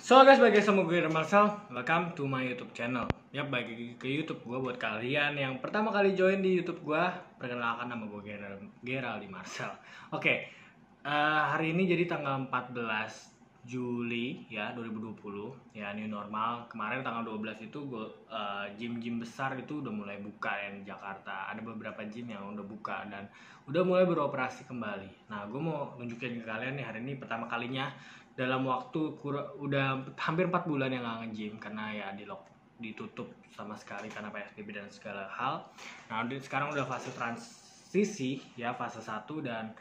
So guys, bagi sama gue Marcel, welcome to my YouTube channel. Ya, bagi ke YouTube gue buat kalian yang pertama kali join di YouTube gue, perkenalkan nama gue Geraldi Marcel. Oke, hari ini jadi tanggal 14 Juli ya 2020 ya, new normal. Kemarin tanggal 12 itu gue gym-gym besar itu udah mulai buka ya di Jakarta. Ada beberapa gym yang udah buka dan udah mulai beroperasi kembali. Nah, gue mau nunjukin ke kalian nih hari ini pertama kalinya dalam waktu udah hampir 4 bulan yang nggak nge-gym karena ya ditutup sama sekali karena PSBB dan segala hal. Nah, sekarang udah fase transisi ya, fase 1 dan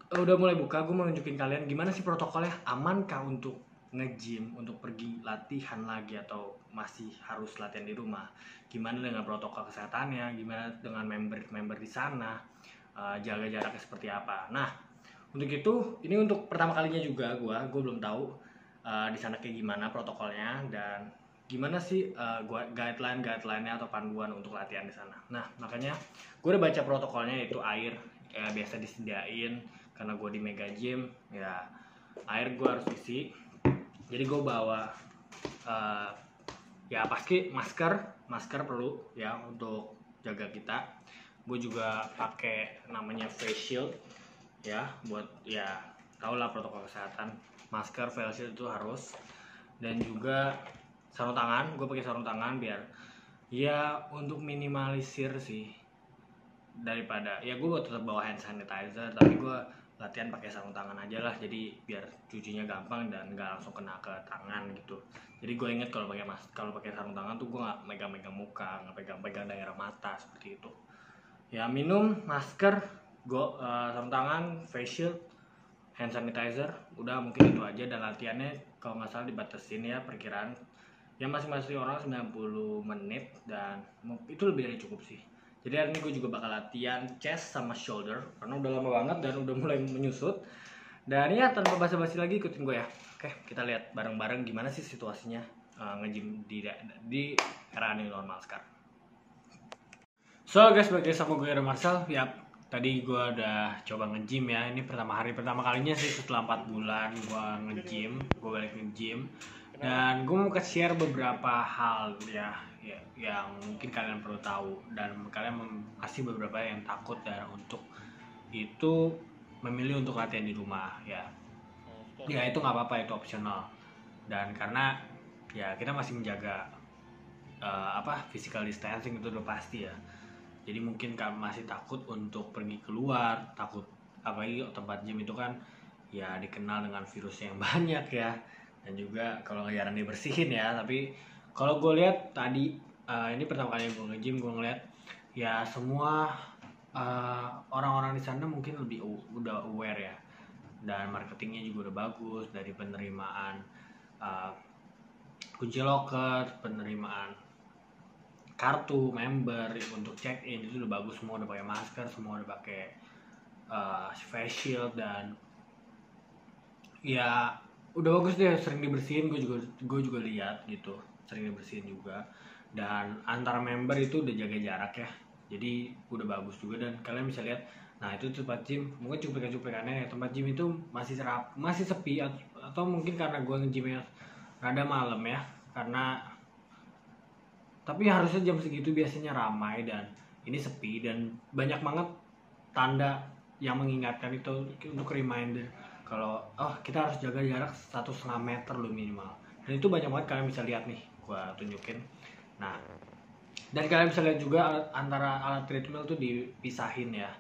udah mulai buka. Gue mau nunjukin kalian gimana sih protokolnya, amankah untuk nge-gym, untuk pergi latihan lagi atau masih harus latihan di rumah, gimana dengan protokol kesehatannya, gimana dengan member di sana, jaga jaraknya seperti apa. Nah, untuk itu, ini untuk pertama kalinya juga gue belum tahu di sana kayak gimana protokolnya dan gimana sih guideline-nya atau panduan untuk latihan di sana. Nah, makanya gue udah baca protokolnya, yaitu air ya biasa disediain karena gue di Mega Gym ya, air gue harus isi. Jadi gue bawa ya pasti masker perlu ya untuk jaga kita. Gue juga pakai namanya face shield ya, buat ya tau lah protokol kesehatan, masker, face shield itu harus, dan juga sarung tangan. Gue pakai sarung tangan biar ya untuk minimalisir sih, daripada ya gue tetap bawa hand sanitizer tapi gue latihan pakai sarung tangan aja lah, jadi biar cucinya gampang dan nggak langsung kena ke tangan gitu. Jadi gue inget kalau pakai sarung tangan tuh gue nggak megang-megang muka, nggak pegang-pegang daerah mata seperti itu ya. Minum, masker, sarung tangan, face shield, hand sanitizer, udah mungkin itu aja. Dan latihannya kalau nggak salah dibatasin ya, perkiraan ya masing-masing orang 90 menit dan itu lebih dari cukup sih. Jadi hari ini gue juga bakal latihan chest sama shoulder karena udah lama banget dan udah mulai menyusut. Dan ya tanpa basa-basi lagi, ikutin gue ya. Oke, kita lihat bareng-bareng gimana sih situasinya nge-gym di era new normal sekarang. So guys, bagi sama gue Marcel, ya tadi gue udah coba nge-gym ya. Ini hari pertama kalinya sih setelah 4 bulan gue nge-gym, gue balik nge-gym. Dan gue mau share beberapa hal ya yang mungkin kalian perlu tahu, dan kalian masih beberapa yang takut dan untuk itu memilih untuk latihan di rumah ya. Ya itu nggak apa-apa, itu opsional. Dan karena ya kita masih menjaga physical distancing, itu udah pasti ya. Jadi mungkin kalian masih takut untuk pergi keluar, takut apalagi tempat gym itu kan ya dikenal dengan virus yang banyak ya, dan juga kalau jarang dibersihin ya. Tapi kalau gue lihat tadi ini pertama kali gue nge-gym, gue ngeliat ya semua orang-orang di sana mungkin udah aware ya, dan marketingnya juga udah bagus, dari penerimaan kunci loker, penerimaan kartu member untuk check in itu udah bagus, semua udah pakai masker, semua udah pakai face shield, dan ya udah bagus deh, sering dibersihin. Gue juga lihat gitu, sering dibersihin juga, dan antara member itu udah jaga jarak ya, jadi udah bagus juga. Dan kalian bisa lihat, nah itu tempat gym, mungkin cuplikan-cuplikannya ya, tempat gym itu masih sepi, atau mungkin karena gue nge-gymnya rada malam ya, tapi harusnya jam segitu biasanya ramai, dan ini sepi dan banyak banget tanda yang mengingatkan itu untuk reminder kalau kita harus jaga jarak 1,5 meter loh minimal. Dan itu banyak banget, kalian bisa lihat nih, gua tunjukin. Nah, dan kalian bisa lihat juga antara alat treadmill tuh dipisahin ya.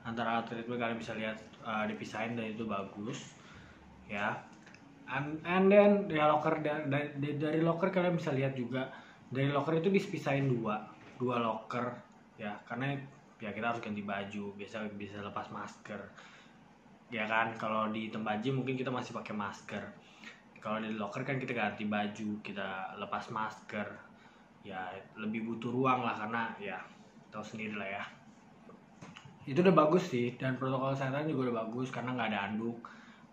Antara alat treadmill kalian bisa lihat dipisahin, dan itu bagus ya. And then dari locker kalian bisa lihat juga, dari locker itu dipisahin dua locker ya, karena ya kita harus ganti baju, bisa lepas masker ya kan. Kalau di tempat gym mungkin kita masih pakai masker, kalau di locker kan kita ganti baju, kita lepas masker ya, lebih butuh ruang lah, karena ya tahu sendiri lah ya. Itu udah bagus sih, dan protokol kesehatan juga udah bagus karena nggak ada handuk.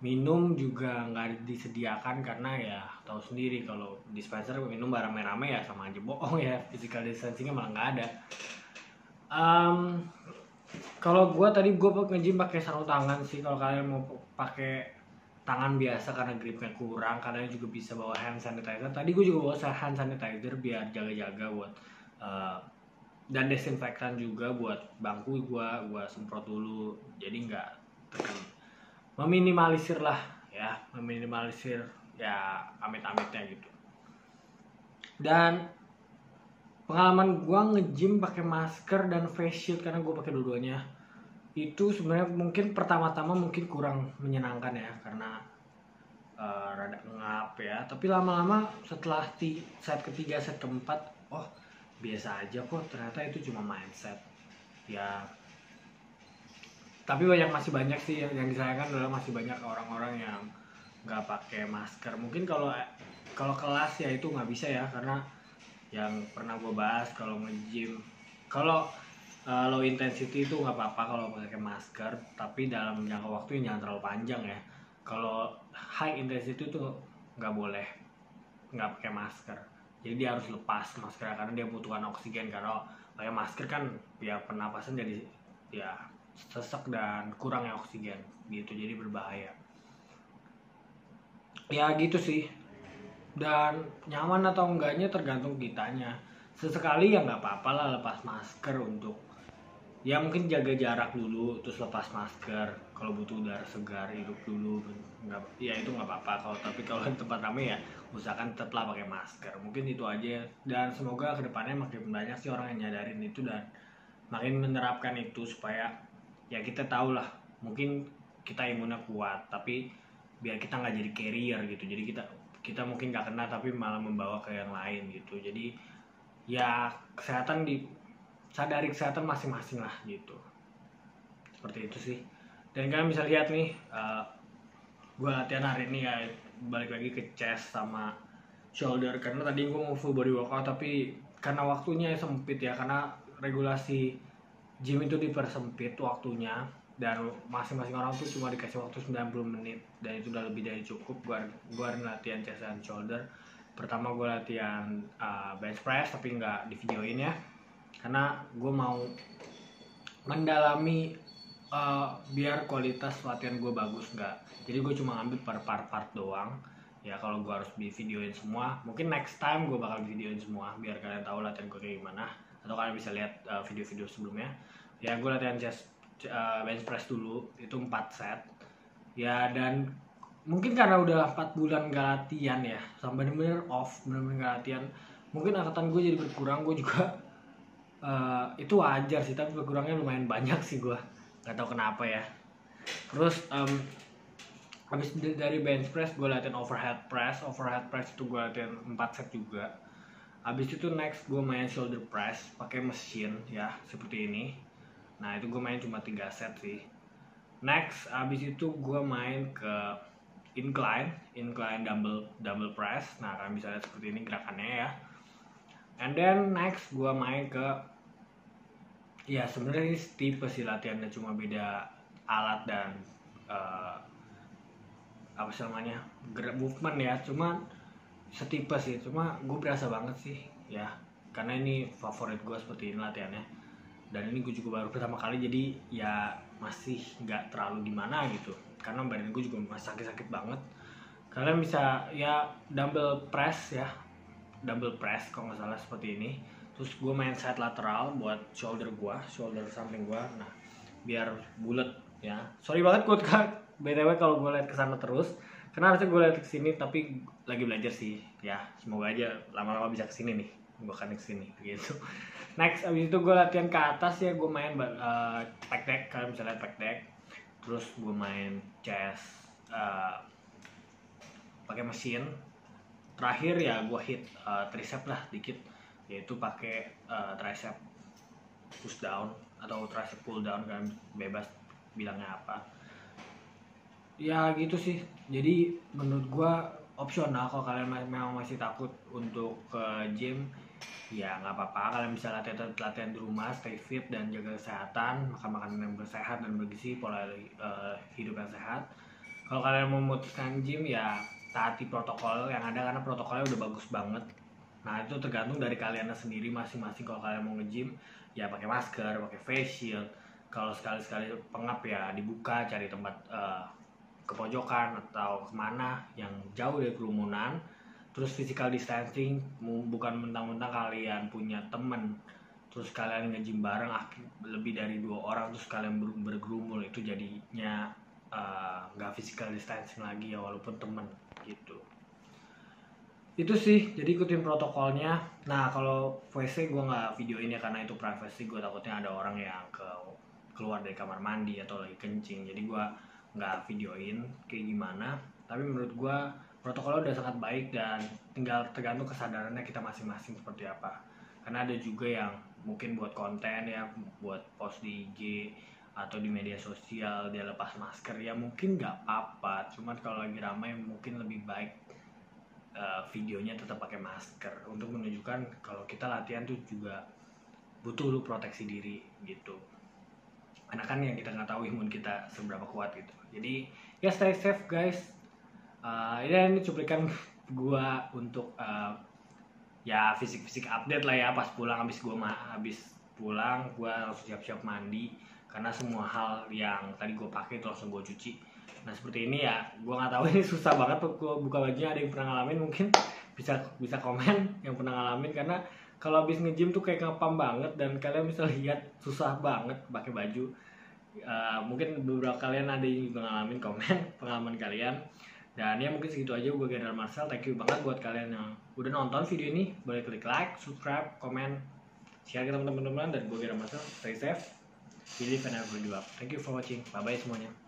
Minum juga nggak disediakan karena ya tahu sendiri kalau dispenser minum barang rame-rame ya sama aja bohong ya, physical distancingnya malah nggak ada. Kalau gue tadi nge-gym pakai sarung tangan sih. Kalau kalian mau pakai tangan biasa karena gripnya kurang. Kalian juga bisa bawa hand sanitizer. Tadi gue juga bawa hand sanitizer biar jaga-jaga buat dan desinfektan juga buat bangku gue semprot dulu, jadi nggak meminimalisir lah ya, ya amit-amitnya gitu. Dan pengalaman gue nge-gym pakai masker dan face shield karena gue pakai dua-duanya itu sebenarnya mungkin pertama-tama mungkin kurang menyenangkan ya, karena rada ngap ya, tapi lama-lama setelah set ketiga, set keempat, oh biasa aja kok, ternyata itu cuma mindset ya. Tapi masih banyak sih yang disayangkan adalah masih banyak orang-orang yang nggak pakai masker. Mungkin kalau kelas ya itu nggak bisa ya, karena yang pernah gue bahas kalau nge-gym, kalau low intensity itu nggak apa-apa kalau pakai masker, tapi dalam jangka waktu yang jangan terlalu panjang ya. Kalau high intensity itu nggak boleh nggak pakai masker, jadi dia harus lepas masker karena dia butuhkan oksigen. Karena pakai masker kan ya pernapasan jadi ya sesak dan kurangnya oksigen gitu, jadi berbahaya ya gitu sih. Dan nyaman atau enggaknya tergantung kitanya. Sesekali ya nggak apa-apa lah lepas masker untuk ya mungkin jaga jarak dulu, terus lepas masker kalau butuh udara segar, hidup dulu, nggak ya itu nggak apa-apa. Tapi kalau di tempat ramai ya usahakan tetaplah pakai masker. Mungkin itu aja, dan semoga kedepannya makin banyak sih orang yang nyadarin itu dan makin menerapkan itu, supaya ya kita tahu lah, mungkin kita imunnya kuat tapi biar kita nggak jadi carrier gitu, jadi kita mungkin nggak kena tapi malah membawa ke yang lain gitu. Jadi ya sadari kesehatan masing-masing lah gitu, seperti itu sih. Dan kalian bisa lihat nih, gue latihan hari ini ya balik lagi ke chest sama shoulder, karena tadi gue mau full body workout tapi karena waktunya sempit ya, karena regulasi gym itu dipersempit waktunya dan masing-masing orang tuh cuma dikasih waktu 90 menit, dan itu udah lebih dari cukup. Gue latihan chest dan shoulder. Pertama gue latihan bench press tapi nggak di videoin ya, karena gue mau mendalami biar kualitas latihan gue bagus nggak. Jadi gue cuma ngambil per part doang ya. Kalau gue harus di videoin semua, mungkin next time gue bakal videoin semua biar kalian tahu latihan gue kayak gimana, atau kalian bisa lihat video-video sebelumnya ya. Gue latihan bench press dulu itu 4 set ya, dan mungkin karena udah 4 bulan gak latihan ya, sampai bener-bener off, bener-bener gak latihan, mungkin angkatan gue jadi berkurang. Gue juga itu wajar sih, tapi berkurangnya lumayan banyak sih, gue nggak tahu kenapa ya. Terus habis dari bench press gue latihan overhead press itu gue latihan 4 set juga. Habis itu next gue main shoulder press pakai mesin ya seperti ini. Nah itu gue main cuma 3 set sih. Next habis itu gue main ke incline dumbbell press. Nah kalian bisa lihat seperti ini gerakannya ya. And then next gue main ke, ya sebenarnya ini tipe sih latihannya, cuma beda alat dan apa sih namanya, gerak movement ya, cuma setipe sih. Cuma gue berasa banget sih ya, karena ini favorit gue seperti ini latihannya, dan ini gue juga baru pertama kali, jadi ya masih nggak terlalu gimana gitu, karena badan gue juga masih sakit-sakit banget. Kalian bisa ya dumbbell press kalau nggak salah seperti ini. Terus gue main side lateral buat shoulder samping gue, nah biar bulat ya. Sorry banget gue BTW kalau gue lihat kesana terus, karena harusnya gue lihat kesini, tapi lagi belajar sih ya. Semoga aja lama-lama bisa kesini nih, gue akan kesini gitu. Next abis itu gue latihan ke atas ya, gue main pec deck, kalian bisa lihat pec deck. Terus gue main chest pakai mesin. Terakhir ya gue hit tricep lah dikit, yaitu pakai tricep push down atau tricep pull down, kan bebas bilangnya apa ya gitu sih. Jadi menurut gue opsional, kalau kalian memang masih takut untuk ke gym ya nggak apa-apa, kalian bisa latihan di rumah, stay fit dan jaga kesehatan, makan makanan yang bersehat dan bergizi, pola hidup yang sehat. Kalau kalian memutuskan gym ya taati protokol yang ada, karena protokolnya udah bagus banget. Nah itu tergantung dari kalian sendiri masing-masing. Kalau kalian mau nge-gym ya pakai masker, pakai face shield. Kalau sekali-sekali pengap ya dibuka, cari tempat ke pojokan atau kemana yang jauh dari kerumunan. Terus physical distancing, bukan mentang-mentang kalian punya temen terus kalian nge-gym bareng lebih dari 2 orang terus kalian bergerumul, itu jadinya nggak physical distancing lagi ya, walaupun temen gitu. Itu sih, jadi ikutin protokolnya. Nah kalau WC gue nggak videoin ya karena itu privacy, gue takutnya ada orang yang keluar dari kamar mandi atau lagi kencing, jadi gue nggak videoin kayak gimana. Tapi menurut gue protokolnya udah sangat baik dan tinggal tergantung kesadarannya kita masing-masing seperti apa. Karena ada juga yang mungkin buat konten ya, buat post di IG atau di media sosial dia lepas masker, ya mungkin nggak apa-apa, cuman kalau lagi ramai mungkin lebih baik videonya tetap pakai masker untuk menunjukkan kalau kita latihan tuh juga butuh lu proteksi diri gitu. Karena kan yang kita nggak tahu imun kita seberapa kuat gitu. Jadi ya stay safe guys. Ini cuplikan gua untuk ya fisik update lah ya pas pulang. Habis pulang gua langsung siap-siap mandi karena semua hal yang tadi gua pakai itu langsung gua cuci. Nah seperti ini ya, gua nggak tahu ini susah banget tuh gua buka bajunya. Ada yang pernah ngalamin mungkin bisa komen yang pernah ngalamin, karena kalau habis nge-gym tuh kayak ngepam banget dan kalian bisa lihat susah banget pakai baju. Mungkin beberapa kalian ada yang juga ngalamin, komen pengalaman kalian. Dan ya mungkin segitu aja, gue General Marcel. Thank you banget buat kalian yang udah nonton video ini. Boleh klik like, subscribe, komen, share ke teman-teman. Dan gue General Marcel, stay safe, believe and never give up. Thank you for watching, bye bye semuanya.